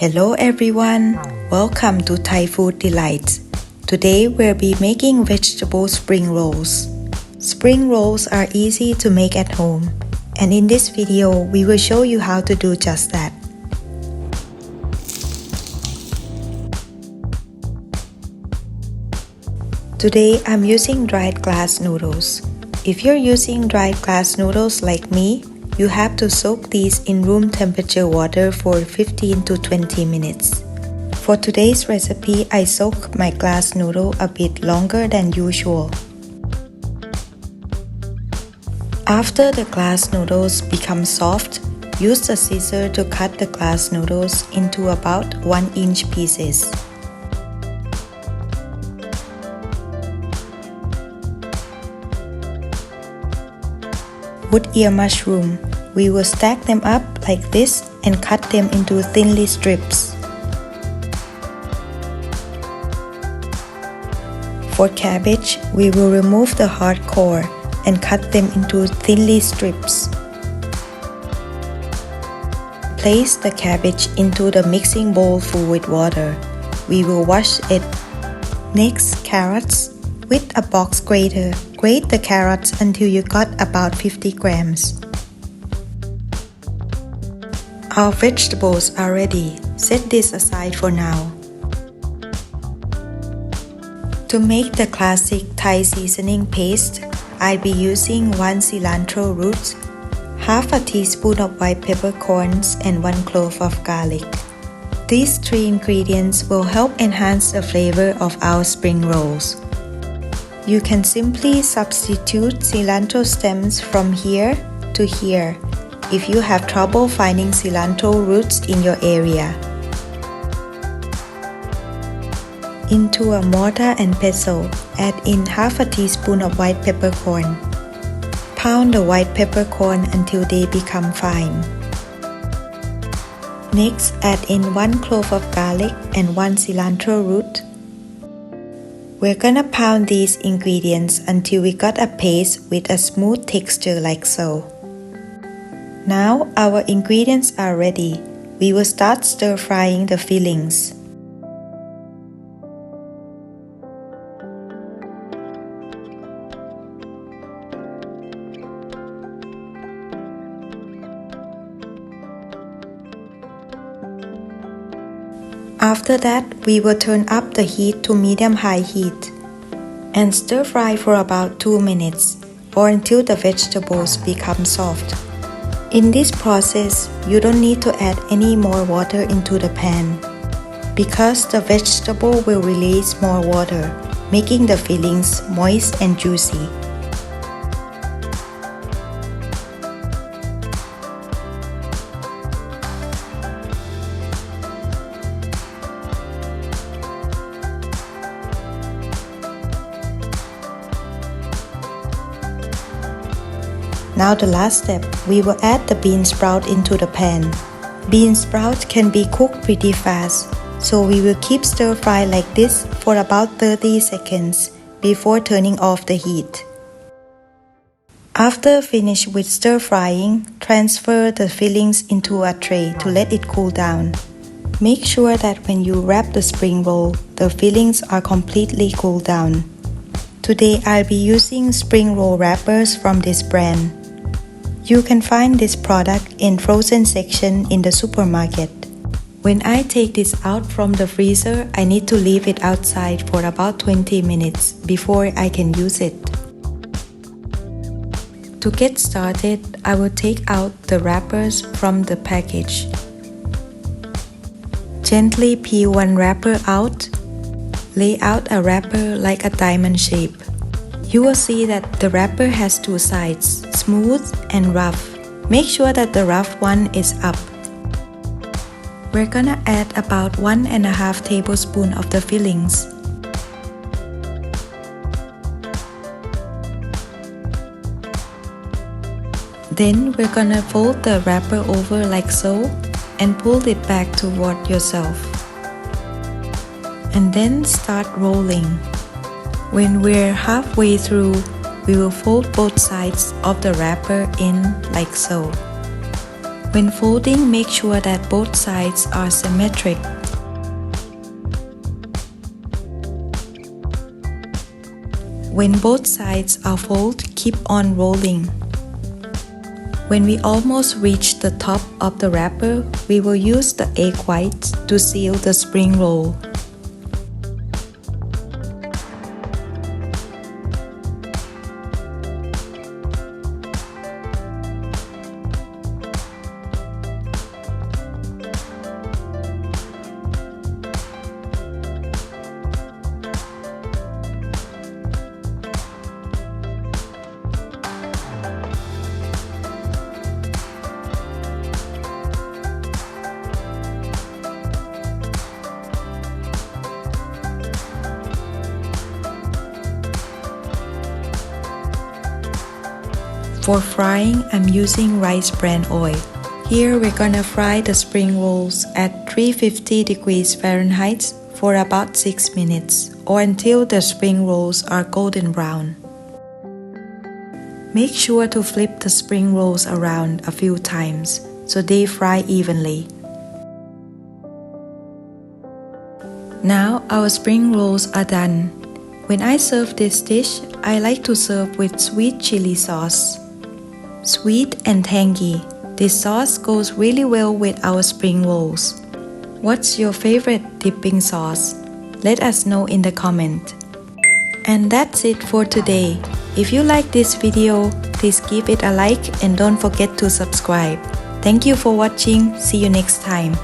Hello everyone, welcome to Thai Food Delights. Today we'll be making vegetable spring rolls. Spring rolls are easy to make at home, and in this video we will show you how to do just that. Today I'm using dried glass noodles. If you're using dried glass noodles like me, you have to soak these in room temperature water for 15 to 20 minutes. For today's recipe, I soak my glass noodle a bit longer than usual. After the glass noodles become soft, use the scissor to cut the glass noodles into about 1-inch pieces. Wood ear mushroom. We will stack them up like this and cut them into thinly strips. For cabbage, we will remove the hard core and cut them into thinly strips. Place the cabbage into the mixing bowl full with water. We will wash it. Next, carrots. With a box grater, grate the carrots until you got about 50 grams. Our vegetables are ready. Set this aside for now. To make the classic Thai seasoning paste, I'll be using 1 cilantro root, half a teaspoon of white peppercorns, and 1 clove of garlic. These 3 ingredients will help enhance the flavor of our spring rolls. You can simply substitute cilantro stems from here to here if you have trouble finding cilantro roots in your area. Into a mortar and pestle, add in half a teaspoon of white peppercorn. Pound the white peppercorn until they become fine. Next, add in 1 clove of garlic and 1 cilantro root. We're gonna pound these ingredients until we got a paste with a smooth texture like so. Now our ingredients are ready. We will start stir frying the fillings. After that, we will turn up the heat to medium-high heat and stir fry for about 2 minutes or until the vegetables become soft. In this process, you don't need to add any more water into the pan because the vegetable will release more water, making the fillings moist and juicy. Now the last step, we will add the bean sprout into the pan. Bean sprout can be cooked pretty fast, so we will keep stir fry like this for about 30 seconds before turning off the heat. After finish with stir frying, transfer the fillings into a tray to let it cool down. Make sure that when you wrap the spring roll, the fillings are completely cooled down. Today I'll be using spring roll wrappers from this brand. You can find this product in frozen section in the supermarket. When I take this out from the freezer, I need to leave it outside for about 20 minutes before I can use it. To get started, I will take out the wrappers from the package. Gently peel one wrapper out. Lay out a wrapper like a diamond shape. You will see that the wrapper has 2 sides, smooth and rough. Make sure that the rough one is up. We're gonna add about 1.5 tablespoons of the fillings. Then we're gonna fold the wrapper over like so and pull it back toward yourself. And then start rolling. When we're halfway through, we will fold both sides of the wrapper in like so. When folding, make sure that both sides are symmetric. When both sides are folded, keep on rolling. When we almost reach the top of the wrapper, we will use the egg whites to seal the spring roll. For frying, I'm using rice bran oil. Here we're gonna fry the spring rolls at 350 degrees Fahrenheit for about 6 minutes or until the spring rolls are golden brown. Make sure to flip the spring rolls around a few times so they fry evenly. Now our spring rolls are done. When I serve this dish, I like to serve with sweet chili sauce. Sweet and tangy, this sauce goes really well with our spring rolls. What's your favorite dipping sauce? Let us know in the comment. And that's it for today. If you like this video, please give it a like and don't forget to subscribe. Thank you for watching. See you next time.